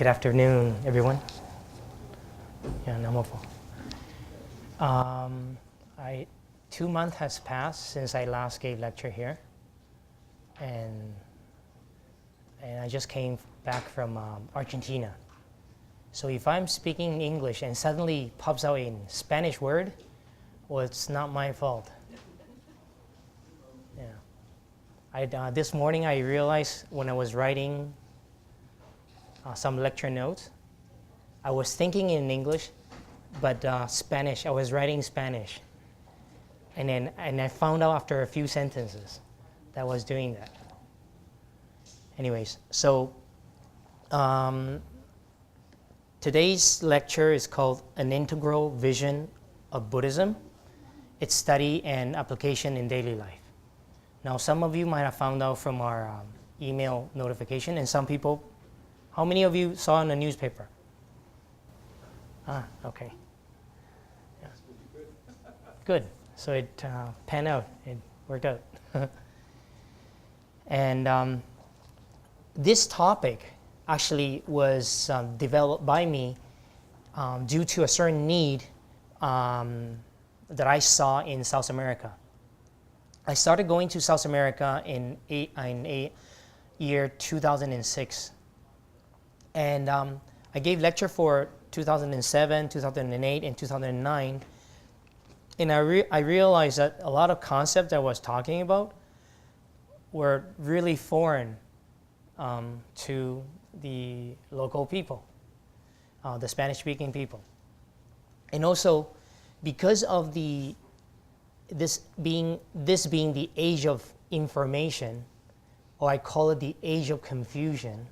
Good afternoon, everyone. Yeah, namo po. 2 months has passed since I last gave lecture here, and I just came back from Argentina. So if I'm speaking English and suddenly pops out a Spanish word, well, it's not my fault. Yeah. This morning I realized when I was writing some lecture notes, I was thinking in English, but Spanish. I was writing Spanish, and I found out after a few sentences that I was doing that. Anyways, so today's lecture is called An Integral Vision of Buddhism, Its Study and Application in Daily Life. Now, some of you might have found out from our email notification, and some people. How many of you saw in the newspaper? Okay. Yeah. Good. So it panned out. It worked out. And this topic actually was developed by me due to a certain need that I saw in South America. I started going to South America in year 2006. And I gave lecture for 2007, 2008, and 2009. And I realized that a lot of concepts I was talking about were really foreign to the local people, the Spanish-speaking people. And also, because of this being the age of information, or I call it the age of confusion,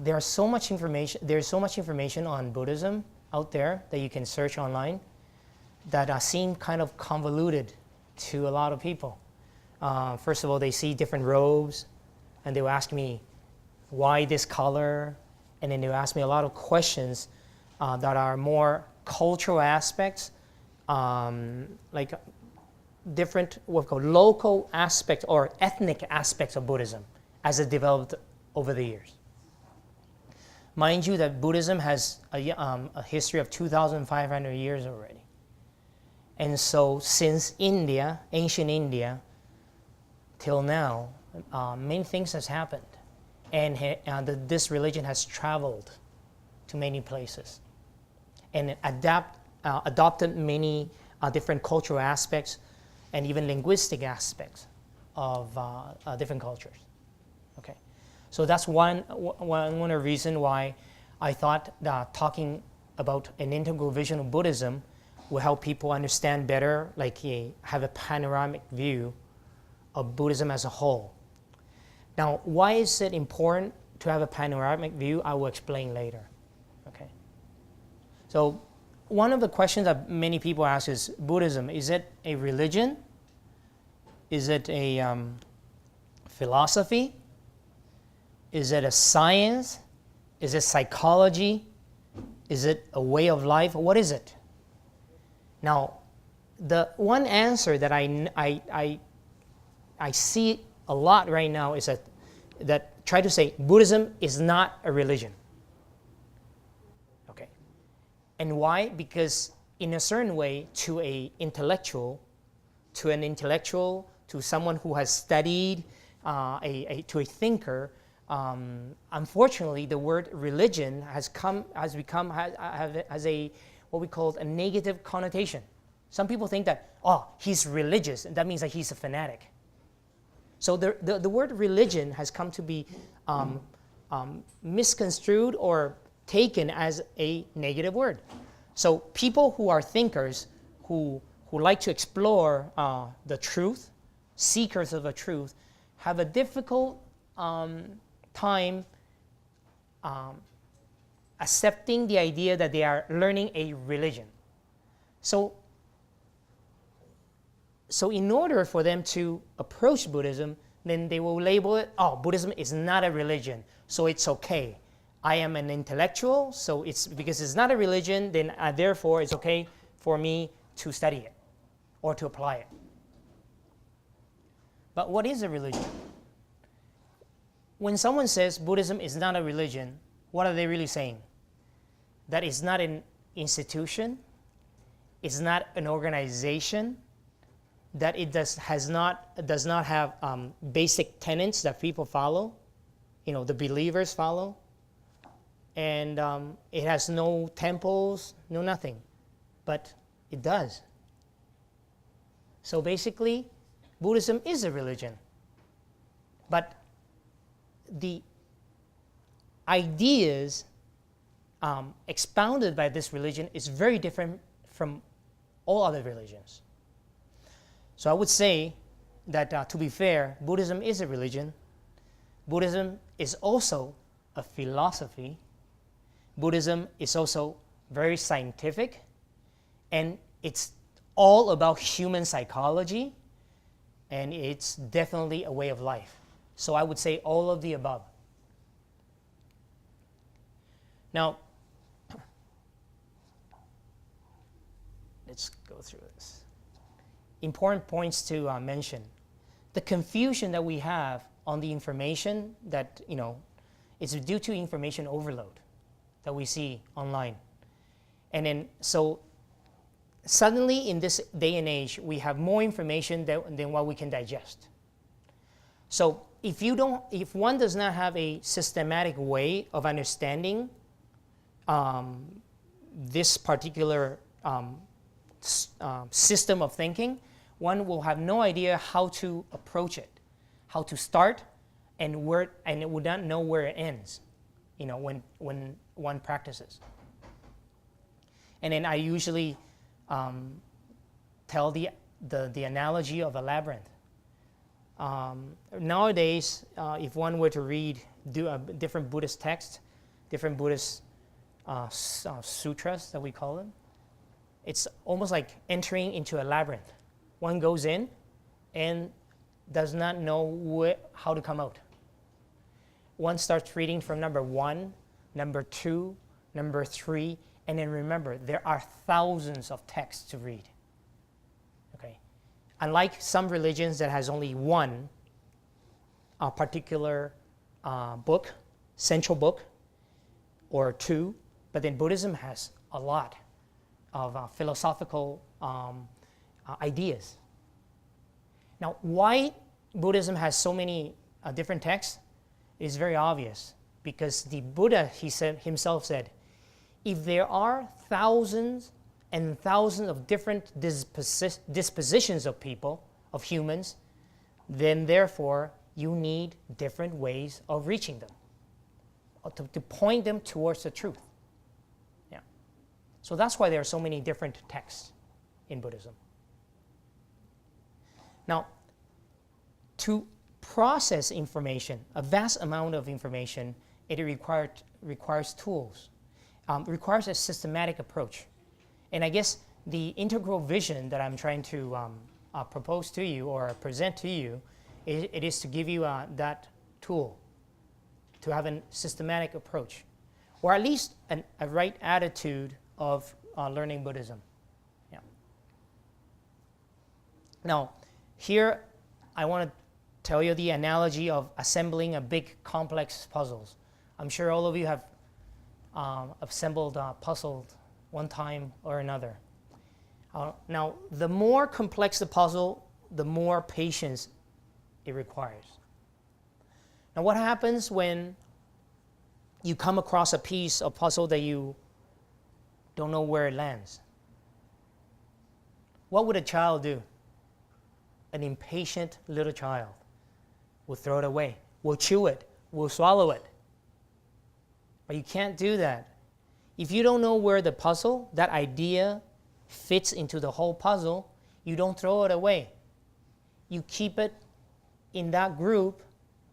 there's so much information on Buddhism out there that you can search online that seem kind of convoluted to a lot of people. First of all, they see different robes, and they will ask me, why this color? And then they will ask me a lot of questions that are more cultural aspects, like different what we call local aspects or ethnic aspects of Buddhism as it developed over the years. Mind you that Buddhism has a history of 2,500 years already. And so since India, ancient India, till now, many things has happened. And this religion has traveled to many places and adopted many different cultural aspects and even linguistic aspects of different cultures. Okay. So that's one reason why I thought that talking about an integral vision of Buddhism will help people understand better, have a panoramic view of Buddhism as a whole. Now, why is it important to have a panoramic view? I will explain later. Okay. So one of the questions that many people ask is, Buddhism, is it a religion? Is it a philosophy? Is it a science? Is it psychology? Is it a way of life? What is it? Now, the one answer that I see a lot right now is that try to say Buddhism is not a religion. Okay. And why? Because in a certain way, to an intellectual, to someone who has studied, to a thinker, unfortunately, the word religion has a what we call a negative connotation. Some people think that, he's religious, and that means that he's a fanatic. So the word religion has come to be misconstrued or taken as a negative word. So people who are thinkers, who like to explore the truth, seekers of the truth, have a difficult time accepting the idea that they are learning a religion. So in order for them to approach Buddhism, then they will label it, Buddhism is not a religion, so it's okay. I am an intellectual, so it's because it's not a religion, then therefore it's okay for me to study it or to apply it. But what is a religion? When someone says Buddhism is not a religion, what are they really saying? That it's not an institution, it's not an organization, that it does not have basic tenets that people follow, the believers follow, and it has no temples, no nothing, but it does. So basically, Buddhism is a religion, but the ideas expounded by this religion is very different from all other religions. So I would say that to be fair, Buddhism is a religion. Buddhism is also a philosophy. Buddhism is also very scientific, and it's all about human psychology, and it's definitely a way of life. So I would say all of the above. Now, let's go through this. Important points to mention. The confusion that we have on the information that, is due to information overload that we see online. And then, so suddenly in this day and age, we have more information than what we can digest. So if one does not have a systematic way of understanding this particular system of thinking, one will have no idea how to approach it, how to start, and it would not know where it ends, when one practices. And then I usually tell the analogy of a labyrinth. Nowadays, if one were to do a different Buddhist text, different Buddhist sutras that we call them, it's almost like entering into a labyrinth. One goes in and does not know how to come out. One starts reading from number 1, number 2, number 3, and then remember, there are thousands of texts to read. Okay, unlike some religions that has only one particular book, central book, or two, but then Buddhism has a lot of philosophical ideas. Now, why Buddhism has so many different texts is very obvious, because the Buddha himself said, if there are thousands and thousands of different dispositions of people, of humans, then therefore you need different ways of reaching them, or to point them towards the truth. Yeah. So that's why there are so many different texts in Buddhism. Now, to process information, a vast amount of information, it requires tools, requires a systematic approach. And I guess the integral vision that I'm trying to propose to you or present to you, it is to give you that tool, to have a systematic approach, or at least a right attitude of learning Buddhism. Yeah. Now, here I want to tell you the analogy of assembling a big complex puzzles. I'm sure all of you have assembled puzzles one time or another. Now, the more complex the puzzle, the more patience it requires. Now, what happens when you come across a piece of puzzle that you don't know where it lands? What would a child do? An impatient little child will throw it away, will chew it, will swallow it. But you can't do that. If you don't know where the puzzle, that idea fits into the whole puzzle, you don't throw it away. You keep it in that group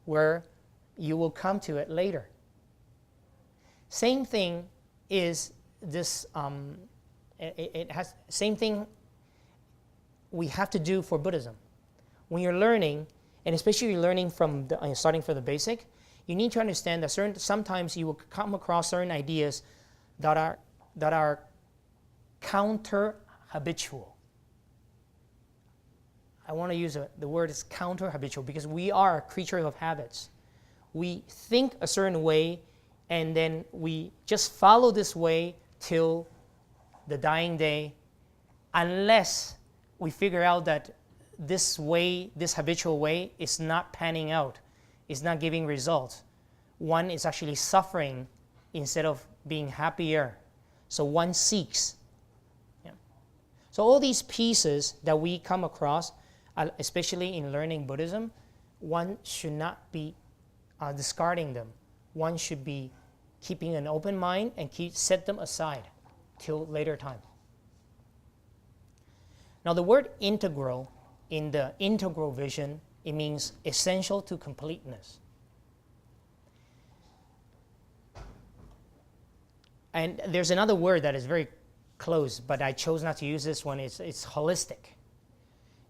where you will come to it later. Same thing is this, same thing we have to do for Buddhism. When you're learning, and especially you're learning from starting from the basic, you need to understand that sometimes you will come across certain ideas that are counter-habitual. I want to use the word is counter-habitual because we are creatures of habits. We think a certain way and then we just follow this way till the dying day, unless we figure out that this way, this habitual way, is not panning out, is not giving results. One is actually suffering instead of being happier. So one seeks. Yeah. So all these pieces that we come across, especially in learning Buddhism, one should not be discarding them. One should be keeping an open mind and set them aside till later time. Now the word integral, in the integral vision, it means essential to completeness. And there's another word that is very close, but I chose not to use this one. It's holistic.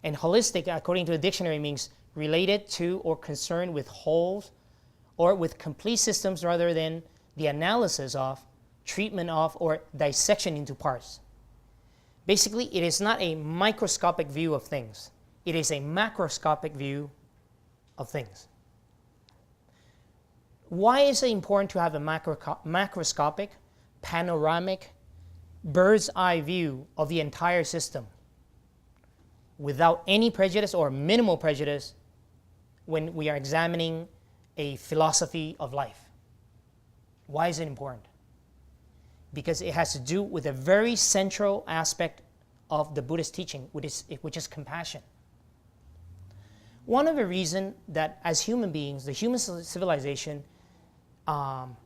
And holistic, according to the dictionary, means related to or concerned with wholes or with complete systems rather than the analysis of, treatment of, or dissection into parts. Basically, it is not a microscopic view of things. It is a macroscopic view of things. Why is it important to have a macroscopic, panoramic, bird's eye view of the entire system without any prejudice or minimal prejudice when we are examining a philosophy of life? Why is it important? Because it has to do with a very central aspect of the Buddhist teaching, which is compassion. One of the reasons that as human beings, the human civilization one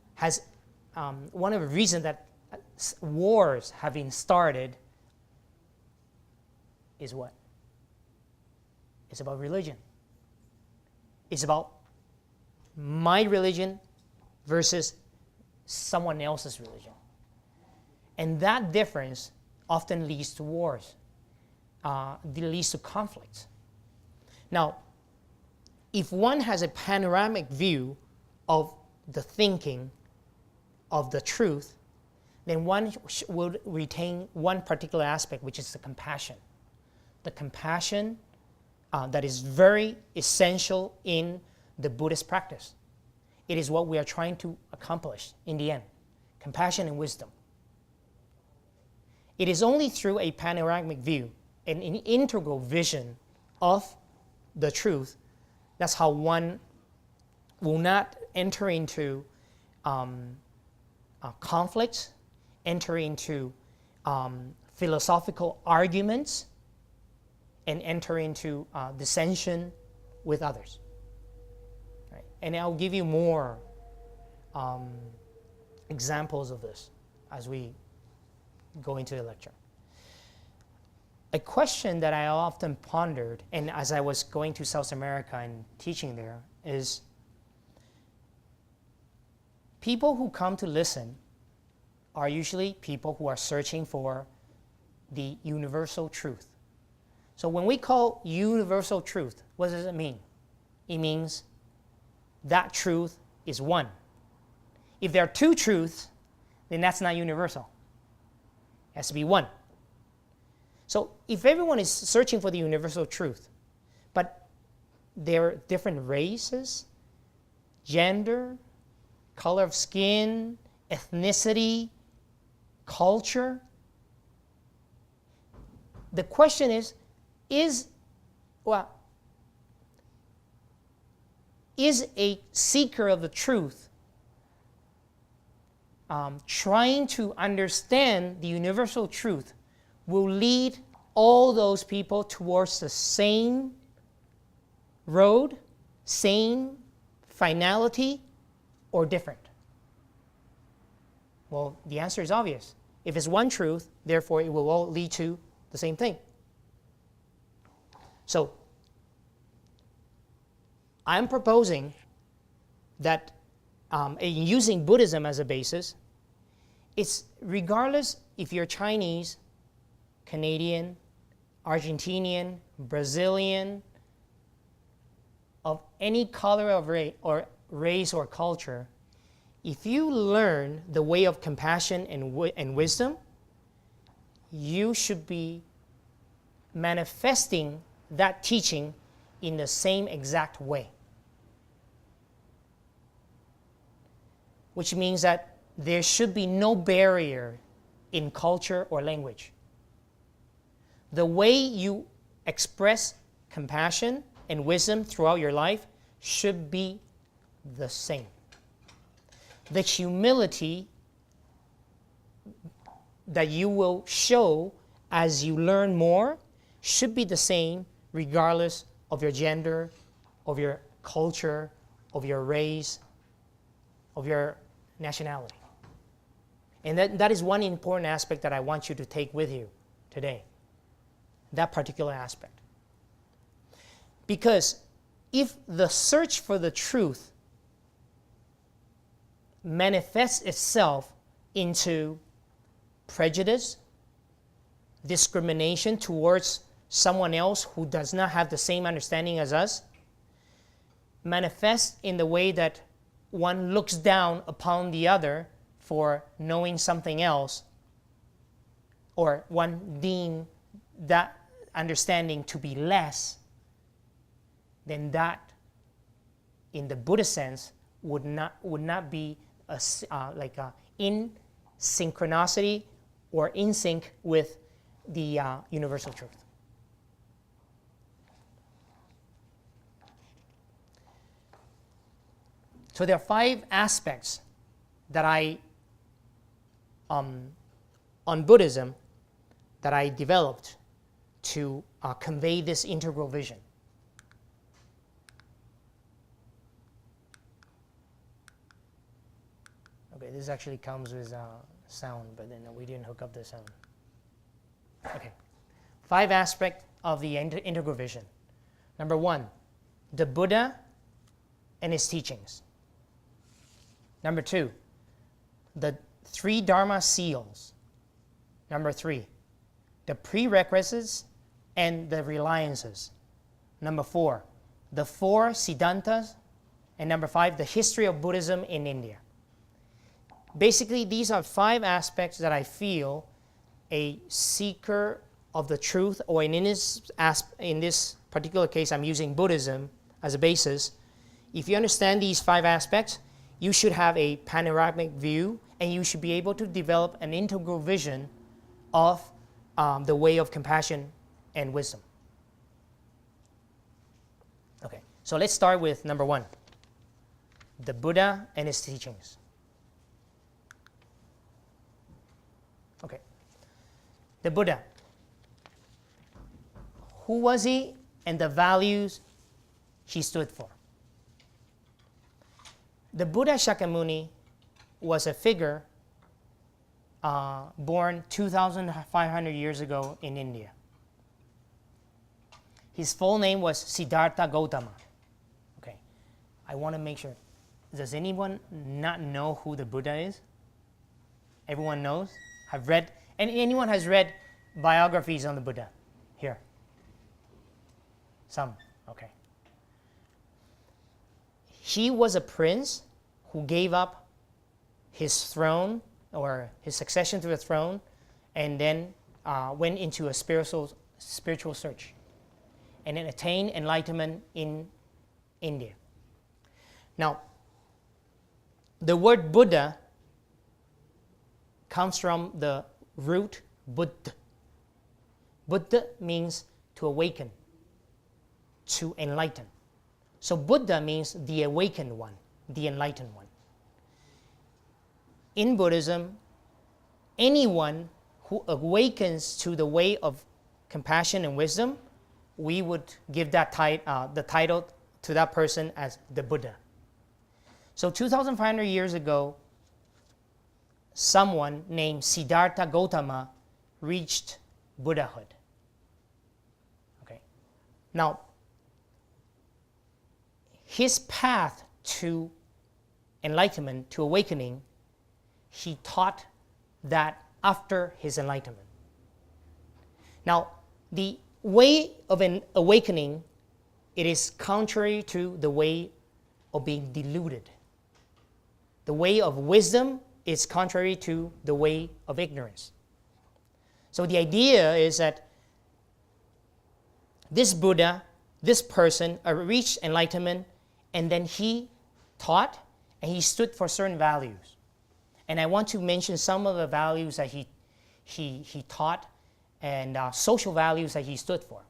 of the reasons that wars have been started is what? It's about religion. It's about my religion versus someone else's religion. And that difference often leads to wars, leads to conflicts. Now, if one has a panoramic view of the thinking, of the truth, then one would retain one particular aspect, which is the compassion. The compassion that is very essential in the Buddhist practice. It is what we are trying to accomplish in the end. Compassion and wisdom. It is only through a panoramic view, an integral vision of the truth, that's how one will not enter into conflicts, enter into philosophical arguments, and enter into dissension with others. Right? And I'll give you more examples of this as we go into the lecture. A question that I often pondered, and as I was going to South America and teaching there, is people who come to listen are usually people who are searching for the universal truth. So when we call universal truth, what does it mean? It means that truth is one. If there are two truths, then that's not universal. It has to be one. So if everyone is searching for the universal truth, but there are different races, gender, color of skin, ethnicity, culture, the question is a seeker of the truth trying to understand the universal truth will lead all those people towards the same road, same finality, or different? Well, the answer is obvious. If it's one truth, therefore it will all lead to the same thing. So, I'm proposing that using Buddhism as a basis, it's regardless if you're Chinese, Canadian, Argentinian, Brazilian, of any color of race or culture, if you learn the way of compassion and wisdom, you should be manifesting that teaching in the same exact way. which means that there should be no barrier in culture or language. The way you express compassion and wisdom throughout your life should be the same. The humility that you will show as you learn more should be the same regardless of your gender, of your culture, of your race, of your nationality. And that is one important aspect that I want you to take with you today, that particular aspect. Because if the search for the truth manifests itself into prejudice, discrimination towards someone else who does not have the same understanding as us, manifests in the way that one looks down upon the other for knowing something else, or one deem that understanding to be less, then that, in the Buddhist sense, would not be in synchronicity or in sync with the universal truth. So there are 5 aspects that on Buddhism that I developed to convey this integral vision. Okay, this actually comes with sound, but then we didn't hook up the sound. Okay, 5 aspects of the integral vision. Number 1, the Buddha and his teachings. Number 2, the 3 Dharma seals. Number 3, the prerequisites and the reliances. Number 4, the 4 Siddhantas. And number 5, the history of Buddhism in India. Basically, these are 5 aspects that I feel a seeker of the truth, or in this particular case, I'm using Buddhism as a basis. If you understand these 5 aspects, you should have a panoramic view, and you should be able to develop an integral vision of the way of compassion and wisdom. Okay, so let's start with number 1, the Buddha and his teachings. Okay, the Buddha. Who was he and the values he stood for? The Buddha Shakyamuni was a figure born 2,500 years ago in India. His full name was Siddhartha Gautama. Okay, I want to make sure. Does anyone not know who the Buddha is? Everyone knows? Have read? And anyone has read biographies on the Buddha? Here. Some. Okay. He was a prince who gave up his throne or his succession to the throne, and then went into a spiritual search, and then attained enlightenment in India. Now, the word Buddha comes from the root Buddha. Buddha means to awaken, to enlighten. So Buddha means the awakened one, the enlightened one. In Buddhism, anyone who awakens to the way of compassion and wisdom, we would give that the title to that person as the Buddha. So 2,500 years ago, someone named Siddhartha Gautama reached Buddhahood. Okay. Now, his path to enlightenment, to awakening, he taught that after his enlightenment. Now, the way of an awakening, it is contrary to the way of being deluded. The way of wisdom is contrary to the way of ignorance. So the idea is that this Buddha, this person, reached enlightenment, and then he taught, and he stood for certain values. And I want to mention some of the values that he taught and social values that he stood for.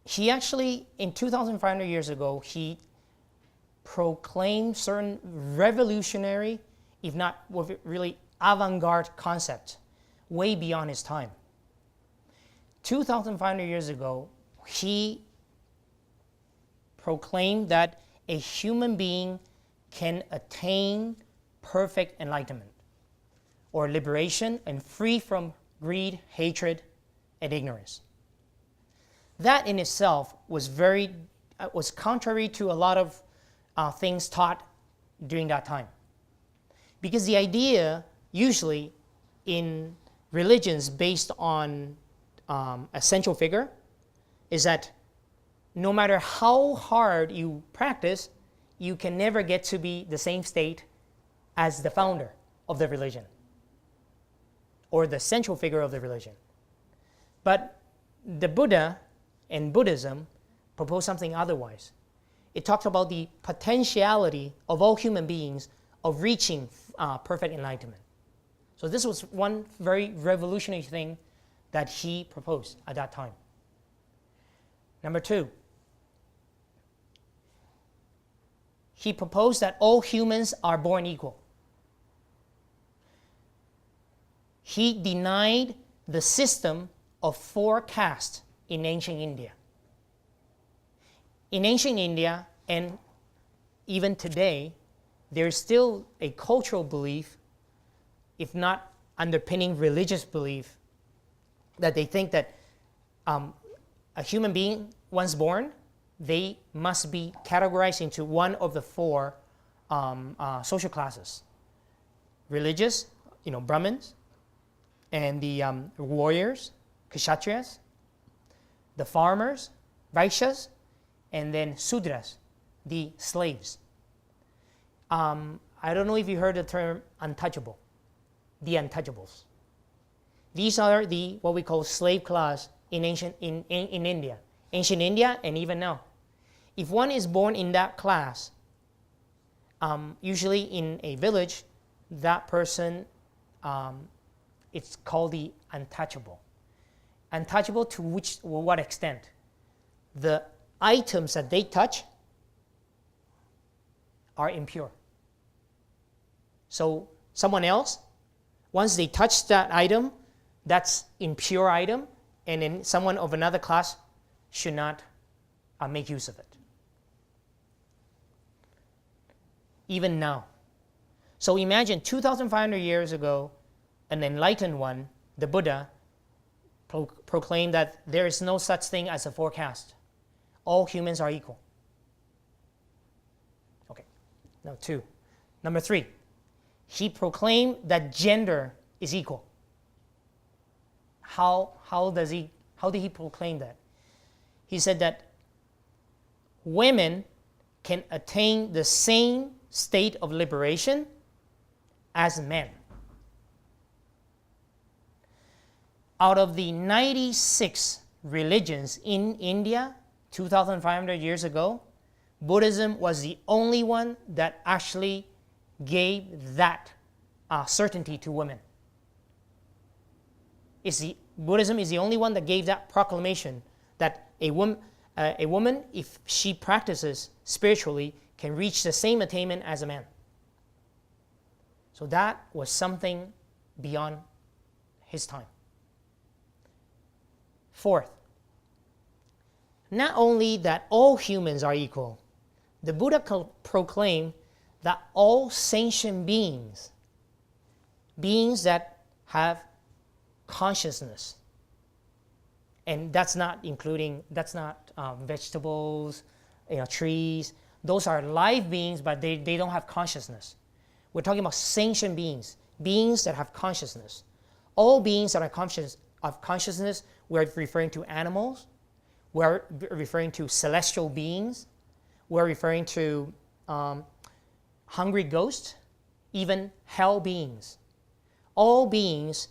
He actually, in 2,500 years ago, he proclaimed certain revolutionary, if not really avant-garde concepts, way beyond his time. 2,500 years ago, he proclaimed that a human being can attain perfect enlightenment or liberation and free from greed, hatred, and ignorance. That in itself was was contrary to a lot of things taught during that time. Because the idea, usually in religions based on a central figure, is that no matter how hard you practice, you can never get to be the same state as the founder of the religion or the central figure of the religion. But the Buddha and Buddhism propose something otherwise. It talks about the potentiality of all human beings of reaching perfect enlightenment. So this was one very revolutionary thing that he proposed at that time. Number two, he proposed that all humans are born equal. He denied the system of 4 castes in ancient India. In ancient India, and even today, there's still a cultural belief, if not underpinning religious belief, that they think that a human being, once born, they must be categorized into one of the 4 social classes. Religious, Brahmins, and the warriors, Kshatriyas, the farmers, Vaishyas, and then Sudras, the slaves. I don't know if you heard the term untouchable, the untouchables. These are the what we call slave class in India, ancient India, and even now. If one is born in that class, usually in a village, that person, it's called the untouchable. Untouchable to what extent? The items that they touch are impure. So someone else, once they touch that item, that's impure item, and then someone of another class should not make use of it. Even now. So imagine 2,500 years ago, an enlightened one, the Buddha, proclaimed that there is no such thing as a 4 caste. All humans are equal. Okay, now 2. Number 3, he proclaimed that gender is equal. How did he proclaim that? He said that women can attain the same state of liberation as men. Out of the 96 religions in India 2,500 years ago, Buddhism was the only one that actually gave that certainty to women. Buddhism is the only one that gave that proclamation that a woman, if she practices spiritually, can reach the same attainment as a man. So that was something beyond his time. 4th, not only that all humans are equal, the Buddha proclaimed that all sentient beings that have consciousness, and that's not vegetables, trees. Those are live beings, but they don't have consciousness. We're talking about sentient beings that have consciousness. All beings that have consciousness, we're referring to animals, we're referring to celestial beings, we're referring to hungry ghosts, even hell beings. All beings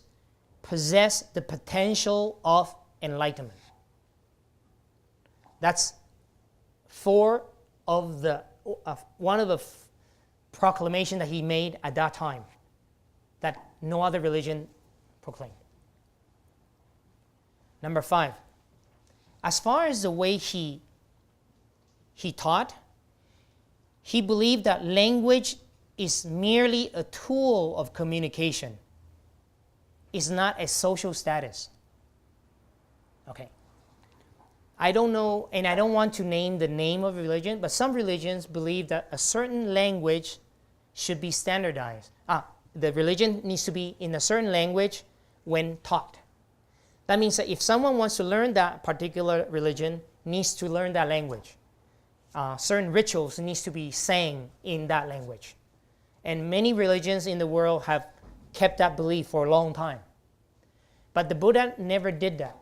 possess the potential of enlightenment. That's 4 of the proclamation that he made at that time that no other religion proclaimed. Number 5, as far as the way he taught, he believed that language is merely a tool of communication. It's not a social status. Okay. I don't know, and I don't want to name the name of religion, but some religions believe that a certain language should be standardized. The religion needs to be in a certain language when taught. That means that if someone wants to learn that particular religion, needs to learn that language. Certain rituals needs to be sang in that language. And many religions in the world have kept that belief for a long time. But the Buddha never did that.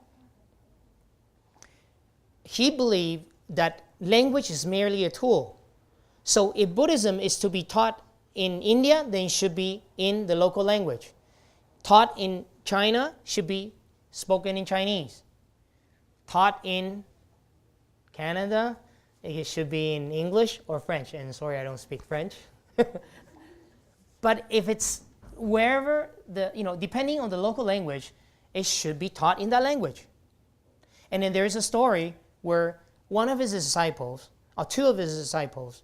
He believed that language is merely a tool. So if Buddhism is to be taught in India, then it should be in the local language. Taught in China should be spoken in Chinese. Taught in Canada, it should be in English or French. And sorry, I don't speak French. But if it's wherever depending on the local language, it should be taught in that language. And then there is a story where one of his disciples, or two of his disciples,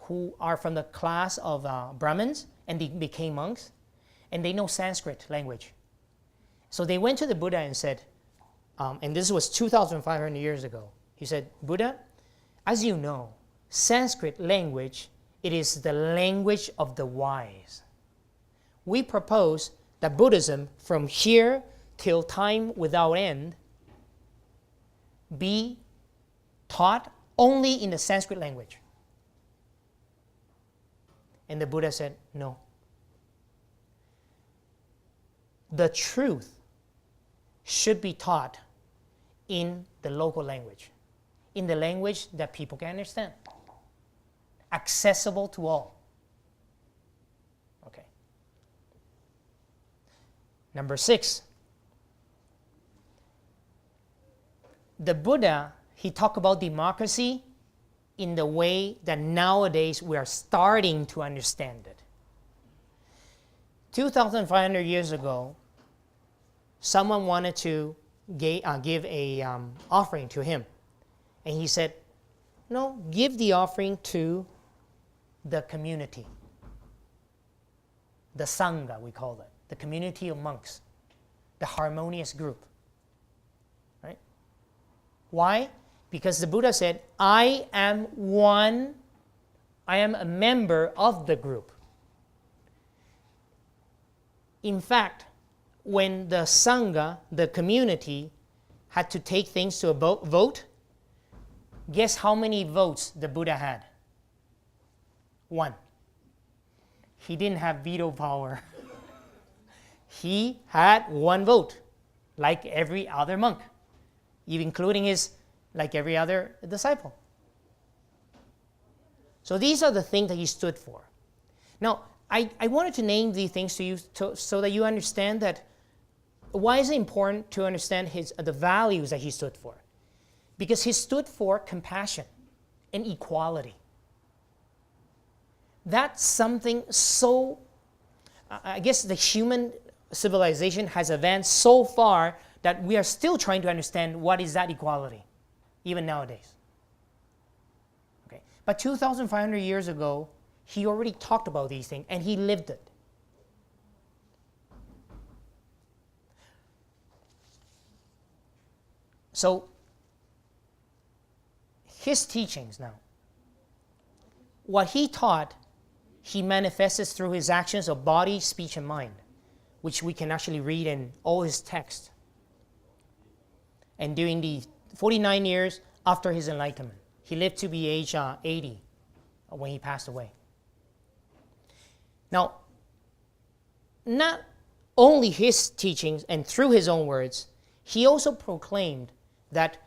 who are from the class of Brahmins, and they became monks, and they know Sanskrit language. So they went to the Buddha and said, and this was 2,500 years ago, he said, Buddha, as you know, Sanskrit language, it is the language of the wise. We propose that Buddhism, from here till time without end, be taught only in the Sanskrit language. And the Buddha said, no. The truth should be taught in the local language, in the language that people can understand, accessible to all. Okay. Number 6, the Buddha, he talked about democracy in the way that nowadays we are starting to understand it. 2,500 years ago, someone wanted to give a offering to him. And he said, no, give the offering to the community. The Sangha, we call it. The community of monks. The harmonious group. Right? Why? Because the Buddha said, I am a member of the group. In fact, when the Sangha, the community, had to take things to a vote, guess how many votes the Buddha had? 1. He didn't have veto power. He had 1 vote, like every other monk, even including like every other disciple. So these are the things that he stood for. Now, I wanted to name these things to you so that you understand that why is it important to understand the values that he stood for? Because he stood for compassion and equality. That's something so, I guess the human civilization has advanced so far that we are still trying to understand what is that equality, even nowadays. Okay. But 2,500 years ago, he already talked about these things, and he lived it. So, his teachings now, what he taught, he manifests through his actions of body, speech, and mind, which we can actually read in all his texts. And during the 49 years after his enlightenment, he lived to be age 80 when he passed away. Now, not only his teachings and through his own words, he also proclaimed that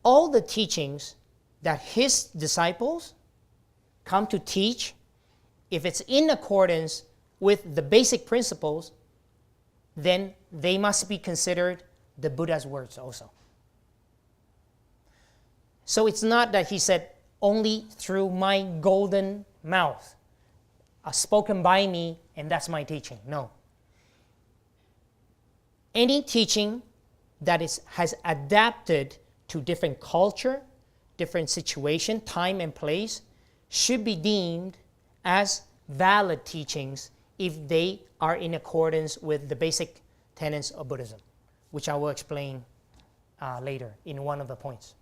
all the teachings that his disciples come to teach, if it's in accordance with the basic principles, then they must be considered the Buddha's words also. So it's not that he said, only through my golden mouth, spoken by me, and that's my teaching. No. Any teaching that has adapted to different culture, different situation, time and place, should be deemed as valid teachings if they are in accordance with the basic tenets of Buddhism, which I will explain later in one of the points.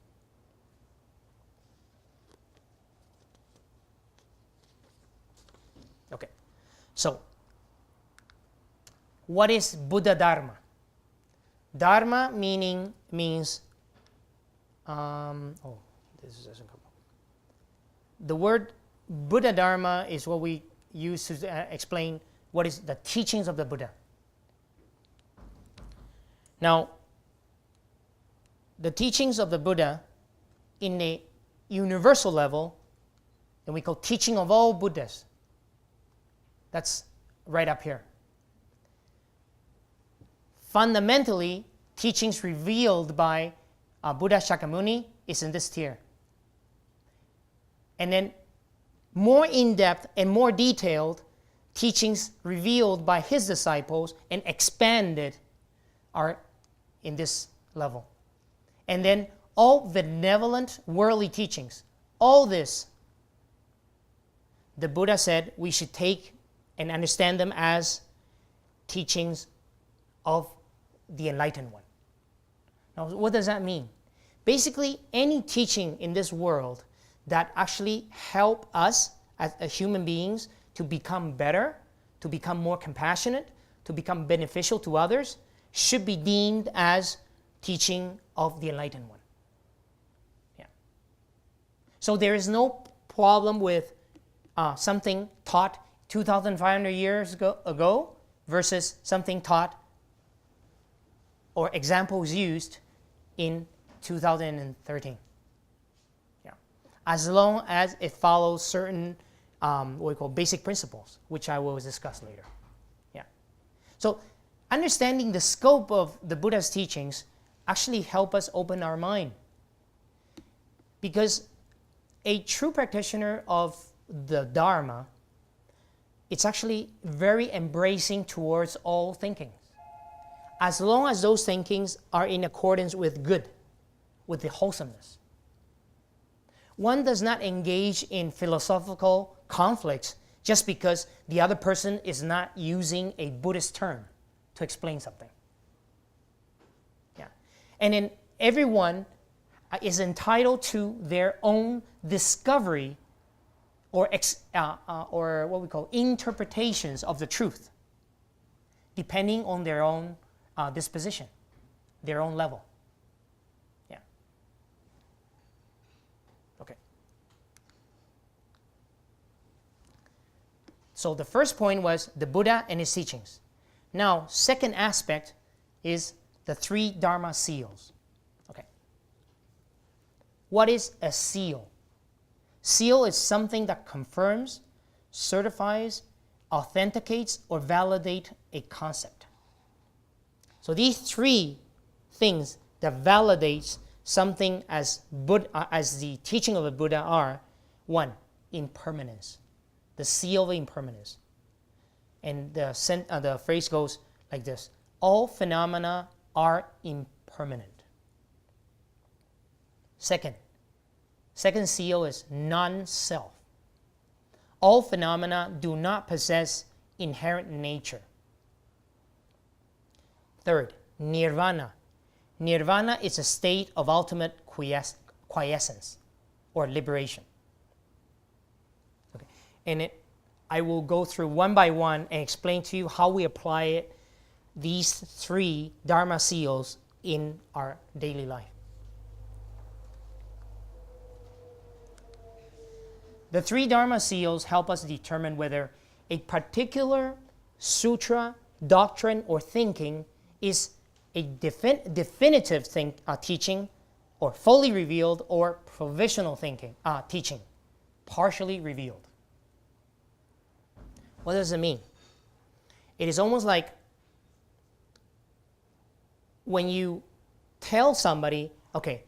Okay, so what is Buddha Dharma? Dharma means this doesn't come up. The word Buddha Dharma is what we use to explain what is the teachings of the Buddha. Now, the teachings of the Buddha in a universal level, and we call teaching of all Buddhas. That's right up here. Fundamentally, teachings revealed by Buddha Shakyamuni is in this tier. And then more in-depth and more detailed teachings revealed by his disciples and expanded are in this level. And then all benevolent worldly teachings, all this, the Buddha said we should take and understand them as teachings of the enlightened one. Now, what does that mean? Basically, any teaching in this world that actually help us as human beings to become better, to become more compassionate, to become beneficial to others, should be deemed as teaching of the enlightened one. Yeah. So there is no problem with something taught 2,500 years ago versus something taught or examples used in 2013. Yeah. As long as it follows certain what we call basic principles, which I will discuss later. Yeah. So understanding the scope of the Buddha's teachings actually help us open our mind. Because a true practitioner of the Dharma, it's actually very embracing towards all thinkings. As long as those thinkings are in accordance with good, with the wholesomeness. One does not engage in philosophical conflicts just because the other person is not using a Buddhist term to explain something. Yeah. And then everyone is entitled to their own discovery or what we call interpretations of the truth, depending on their own disposition, their own level. Yeah. Okay. So the first point was the Buddha and his teachings. Now, second aspect is the 3 Dharma seals. Okay. What is a seal? Seal is something that confirms, certifies, authenticates, or validates a concept. So these 3 things that validates something as the teaching of the Buddha are: 1, impermanence, the seal of impermanence. And the phrase goes like this: all phenomena are impermanent. Second seal is non-self. All phenomena do not possess inherent nature. Third, nirvana. Nirvana is a state of ultimate quiescence or liberation. Okay. And I will go through one by one and explain to you how we apply these 3 Dharma seals in our daily life. The 3 Dharma seals help us determine whether a particular sutra, doctrine, or thinking is a definitive teaching, or fully revealed, or provisional teaching, partially revealed. What does it mean? It is almost like when you tell somebody, okay,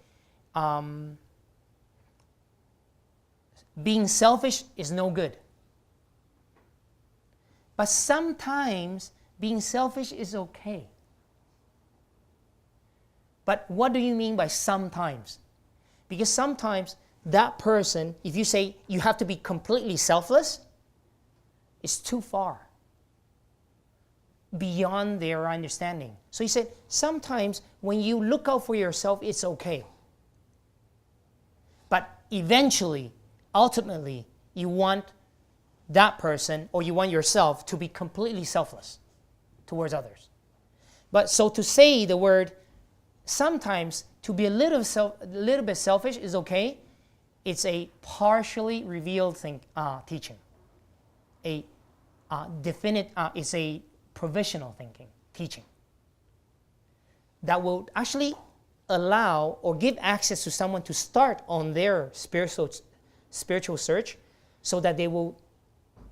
being selfish is no good. But sometimes being selfish is okay. But what do you mean by sometimes? Because sometimes that person, if you say you have to be completely selfless, it's too far beyond their understanding. So he said, sometimes when you look out for yourself, it's okay. But eventually, ultimately, you want that person or you want yourself to be completely selfless towards others. But so to say the word sometimes to be a little bit selfish is okay. It's a partially revealed teaching. It's a provisional teaching that will actually allow or give access to someone to start on their spiritual search, so that they will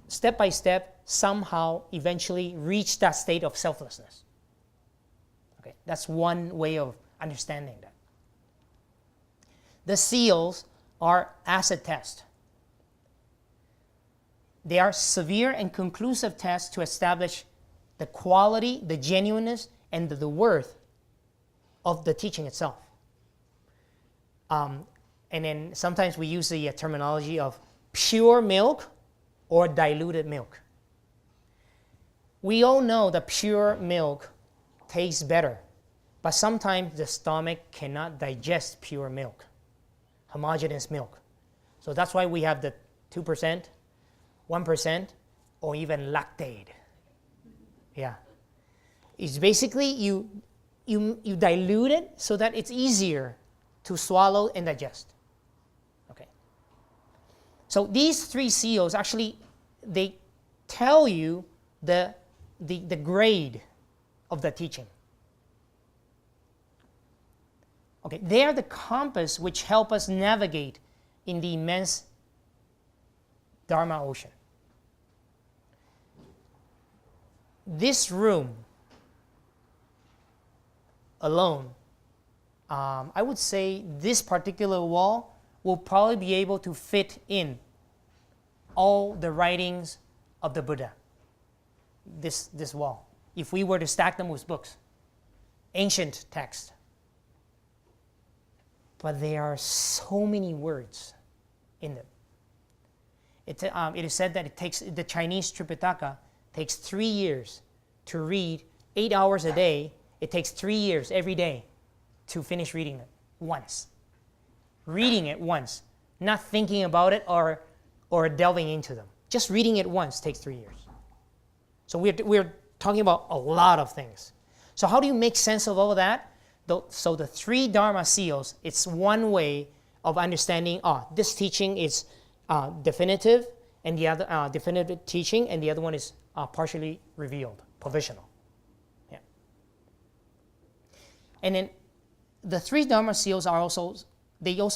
step by step somehow eventually reach that state of selflessness. Okay, that's one way of understanding that. The seals are acid tests. They are severe and conclusive tests to establish the quality, the genuineness, and the worth of the teaching itself. And then sometimes we use the terminology of pure milk or diluted milk. We all know that pure milk tastes better, but sometimes the stomach cannot digest pure milk, homogeneous milk. So that's why we have the 2%, 1%, or even lactate. Yeah. It's basically you dilute it so that it's easier to swallow and digest. Okay. So these three seals actually, they tell you the grade of the teaching. Okay, they are the compass which help us navigate in the immense Dharma ocean. This room alone, I would say this particular wall will probably be able to fit in all the writings of the Buddha. This wall, if we were to stack them with books, ancient texts. But there are so many words in them. It is said that the Chinese Tripitaka takes 3 years to read, 8 hours a day. It takes 3 years every day to finish reading it once. Reading it once, not thinking about it or delving into them. Just reading it once takes 3 years. So we're talking about a lot of things. So how do you make sense of all of that? So the three Dharma seals, it's one way of understanding, this teaching is definitive, and the other definitive teaching, and the other one is partially revealed, provisional. Yeah. And then the three Dharma seals also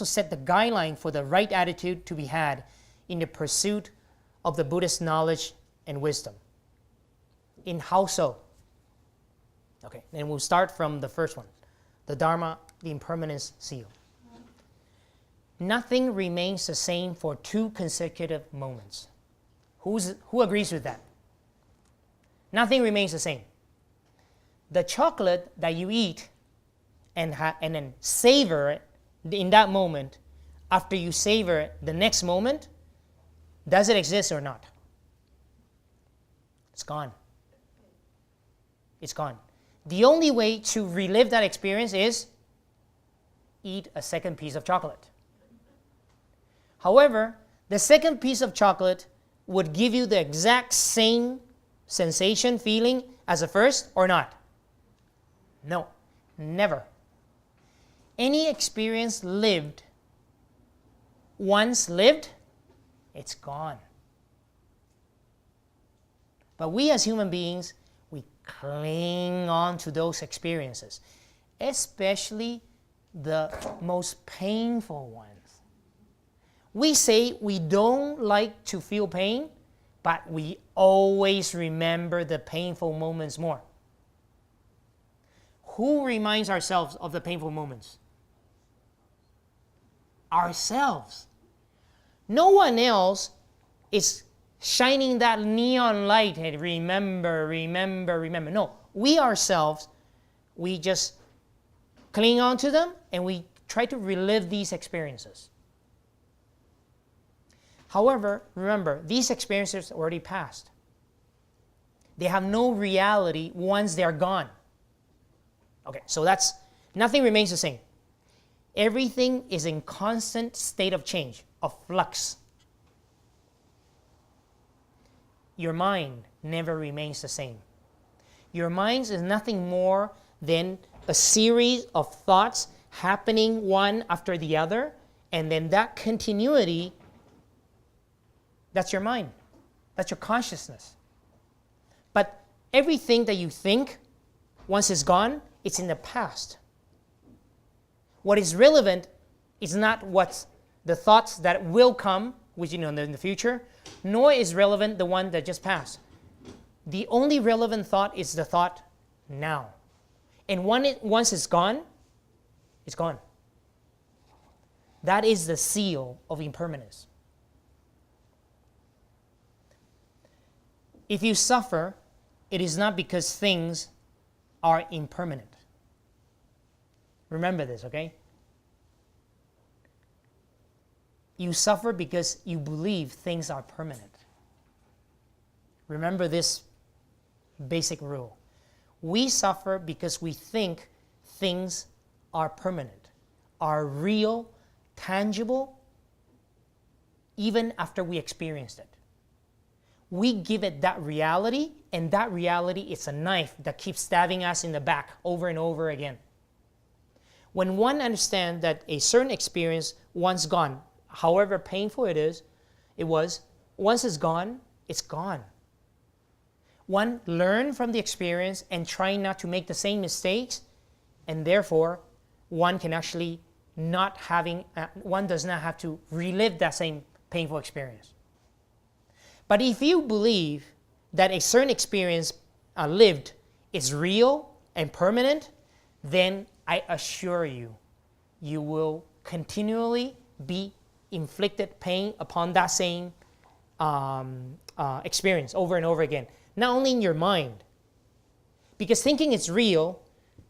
set the guideline for the right attitude to be had in the pursuit of the Buddhist knowledge and wisdom. In how so? Okay, and we'll start from the first one, the Dharma, the impermanence seal. Nothing remains the same for 2 consecutive moments. Who agrees with that? Nothing remains the same. The chocolate that you eat and then savor it in that moment, after you savor it the next moment, does it exist or not? It's gone. It's gone. The only way to relive that experience is eat a second piece of chocolate. However, the second piece of chocolate would give you the exact same sensation, feeling as the first or not? No, never. Any experience once lived, it's gone. But we as human beings, we cling on to those experiences, especially the most painful ones. We say we don't like to feel pain, but we always remember the painful moments more. Who reminds ourselves of the painful moments? Ourselves. No one else is shining that neon light and remember, remember, remember. No, we ourselves, we just cling on to them and we try to relive these experiences. However, remember, these experiences already passed. They have no reality once they're gone. Okay, so nothing remains the same. Everything is in constant state of change, of flux. Your mind never remains the same. Your mind is nothing more than a series of thoughts happening one after the other, and then that continuity, that's your mind. That's your consciousness. But everything that you think, once it's gone, it's in the past. What is relevant is not what's the thoughts that will come, which in the future, nor is relevant the one that just passed. The only relevant thought is the thought now. And once it's gone, it's gone. That is the seal of impermanence. If you suffer, it is not because things are impermanent. Remember this, okay? You suffer because you believe things are permanent. Remember this basic rule. We suffer because we think things are permanent, are real, tangible, even after we experienced it. We give it that reality, and that reality is a knife that keeps stabbing us in the back over and over again. When one understands that a certain experience once gone, however painful it was, once it's gone, it's gone. One learns from the experience and try not to make the same mistakes, and therefore one can actually one does not have to relive that same painful experience. But if you believe that a certain experience lived is real and permanent, then I assure you, you will continually be inflicted pain upon that same experience over and over again. Not only in your mind, because thinking it's real,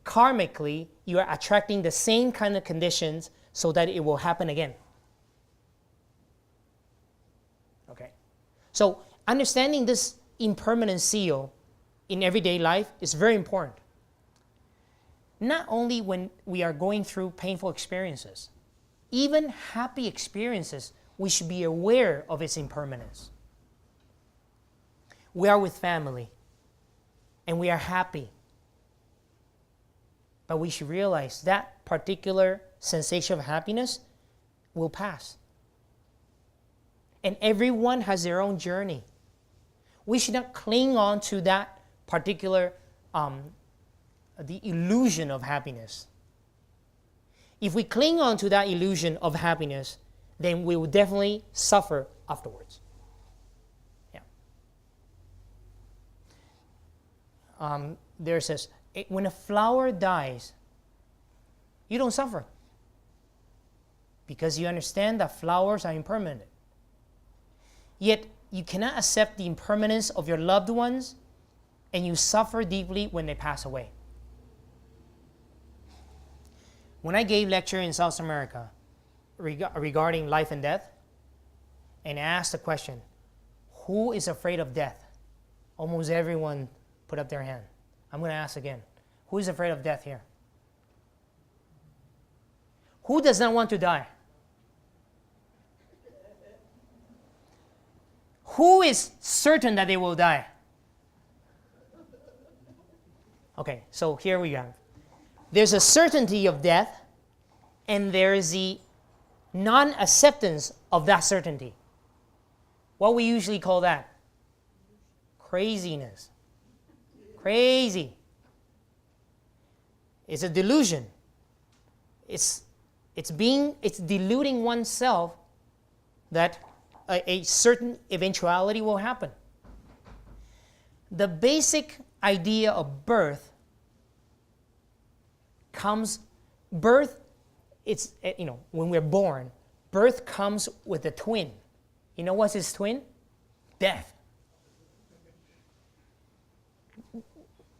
karmically, you are attracting the same kind of conditions so that it will happen again. Okay? So understanding this impermanent seal in everyday life is very important. Not only when we are going through painful experiences, even happy experiences, we should be aware of its impermanence. We are with family, and we are happy. But we should realize that particular sensation of happiness will pass. And everyone has their own journey. We should not cling on to that particular, the illusion of happiness. If we cling on to that illusion of happiness, then we will definitely suffer afterwards. There says, when a flower dies, you don't suffer because you understand that flowers are impermanent. Yet you cannot accept the impermanence of your loved ones, and you suffer deeply when they pass away. When I gave lecture in South America regarding life and death, and asked the question, who is afraid of death? Almost everyone put up their hand. I'm going to ask again. Who is afraid of death here? Who does not want to die? Who is certain that they will die? Okay, so here we have. There's a certainty of death, and there is the non-acceptance of that certainty. What we usually call that? Craziness. Crazy. It's a delusion. It's deluding oneself that a certain eventuality will happen. The basic idea of birth comes, when we're born, birth comes with a twin. You know what's his twin? Death.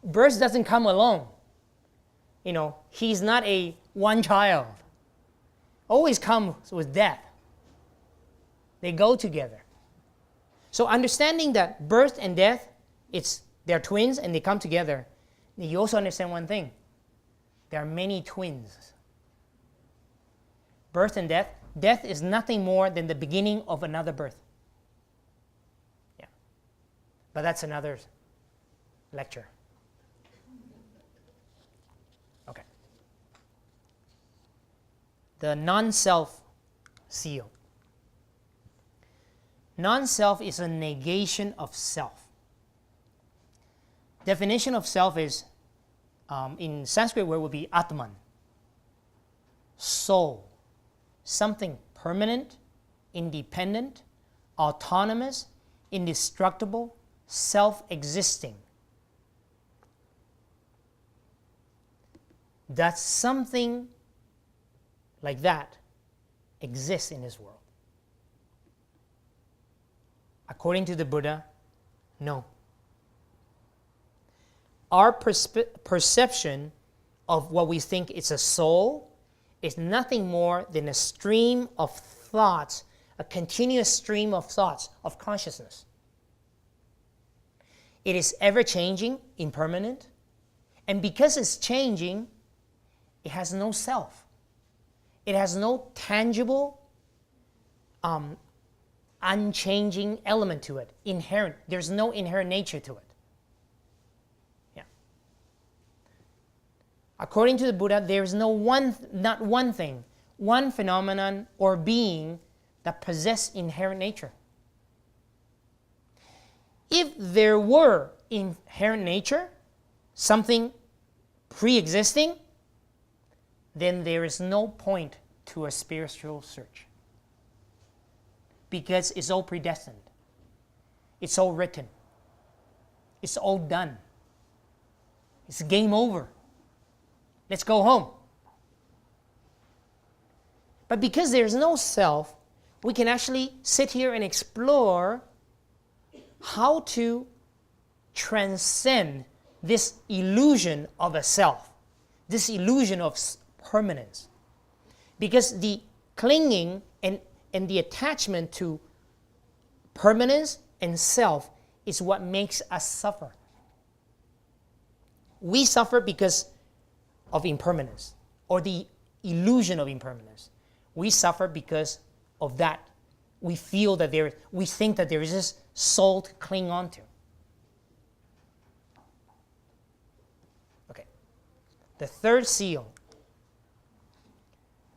Birth doesn't come alone. He's not a one child. Always comes with death. They go together. So understanding that birth and death, they're twins and they come together. You also understand one thing. There are many twins. Birth and death. Death is nothing more than the beginning of another birth. Yeah. But that's another lecture. Okay. The non-self seal. Non-self is a negation of self. Definition of self is, in Sanskrit word would be Atman. Soul. Something permanent, independent, autonomous, indestructible, self-existing. That something like that exists in this world. According to the Buddha, no. Our perception of what we think is a soul is nothing more than a stream of thoughts, a continuous stream of thoughts, of consciousness. It is ever-changing, impermanent, and because it's changing, it has no self. It has no tangible, unchanging element to it, inherent. There's no inherent nature to it. Yeah. According to the Buddha, there's not one thing, one phenomenon or being that possess inherent nature. If there were inherent nature, something pre-existing, then there is no point to a spiritual search. Because it's all predestined. It's all written. It's all done. It's game over. Let's go home. But because there's no self, we can actually sit here and explore how to transcend this illusion of a self, this illusion of permanence. Because the clinging and the attachment to permanence and self is what makes us suffer. We suffer because of impermanence or the illusion of impermanence. We suffer because of that. We feel that we think that there is this soul to cling on to. Okay. The third seal,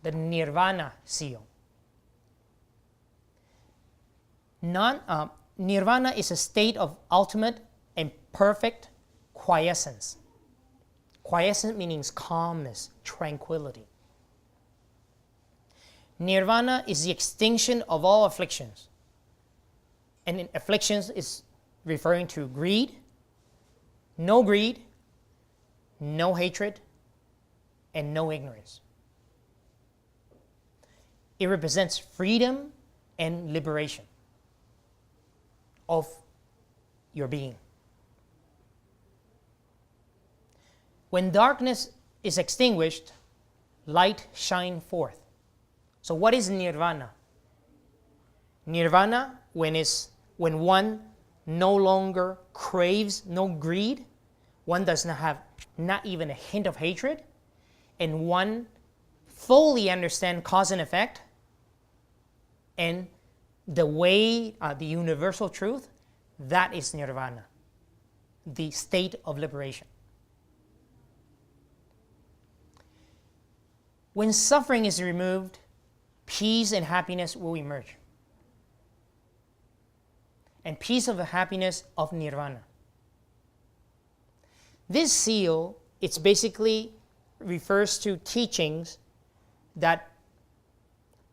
the nirvana seal. Nirvana is a state of ultimate and perfect quiescence. Quiescence means calmness, tranquility. Nirvana is the extinction of all afflictions. And in afflictions is referring to greed, no hatred, and no ignorance. It represents freedom and liberation of your being. When darkness is extinguished, light shines forth. So what is nirvana? Nirvana, when one no longer craves, no greed, one does not have not even a hint of hatred, and one fully understands cause and effect, and the way, the universal truth, that is nirvana, the state of liberation. When suffering is removed, peace and happiness will emerge. And peace of the happiness of nirvana. This seal, it's basically refers to teachings that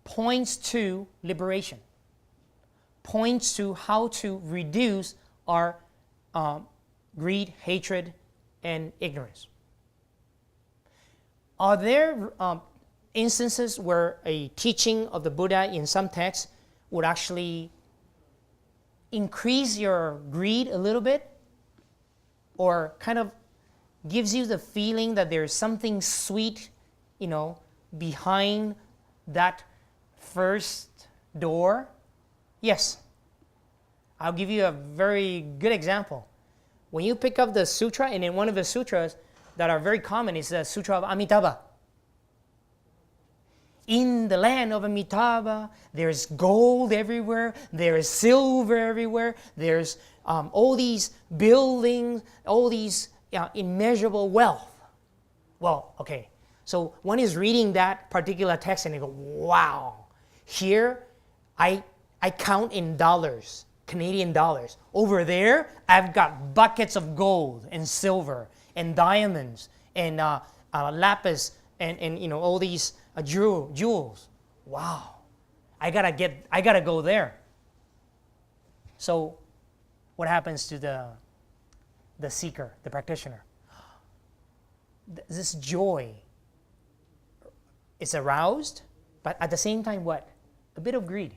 points to liberation, points to how to reduce our greed, hatred, and ignorance. Are there instances where a teaching of the Buddha in some texts would actually increase your greed a little bit, or kind of gives you the feeling that there's something sweet, behind that first door? Yes. I'll give you a very good example. When you pick up the sutra, and in one of the sutras that are very common is the Sutra of Amitabha. In the land of Amitabha, there's gold everywhere, there's silver everywhere, there's all these buildings, all these immeasurable wealth. Well, okay, so one is reading that particular text and they go, wow, here I count in dollars, Canadian dollars. Over there, I've got buckets of gold and silver and diamonds and lapis and all these jewels. Wow, I gotta go there. So, what happens to the seeker, the practitioner? This joy is aroused, but at the same time, what? A bit of greed.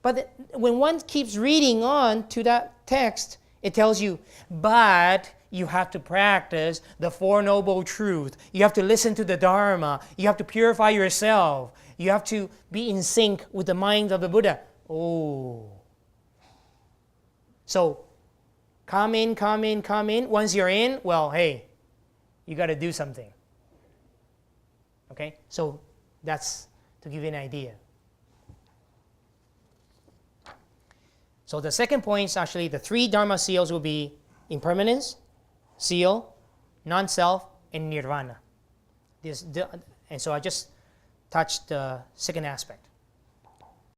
But when one keeps reading on to that text, it tells you, but you have to practice the Four Noble Truths. You have to listen to the Dharma. You have to purify yourself. You have to be in sync with the mind of the Buddha. Oh. So, come in. Once you're in, well, hey, you got to do something. Okay? So, that's to give you an idea. So the second point is actually the 3 Dharma seals will be impermanence, seal, non-self, and nirvana. And so I just touched the second aspect.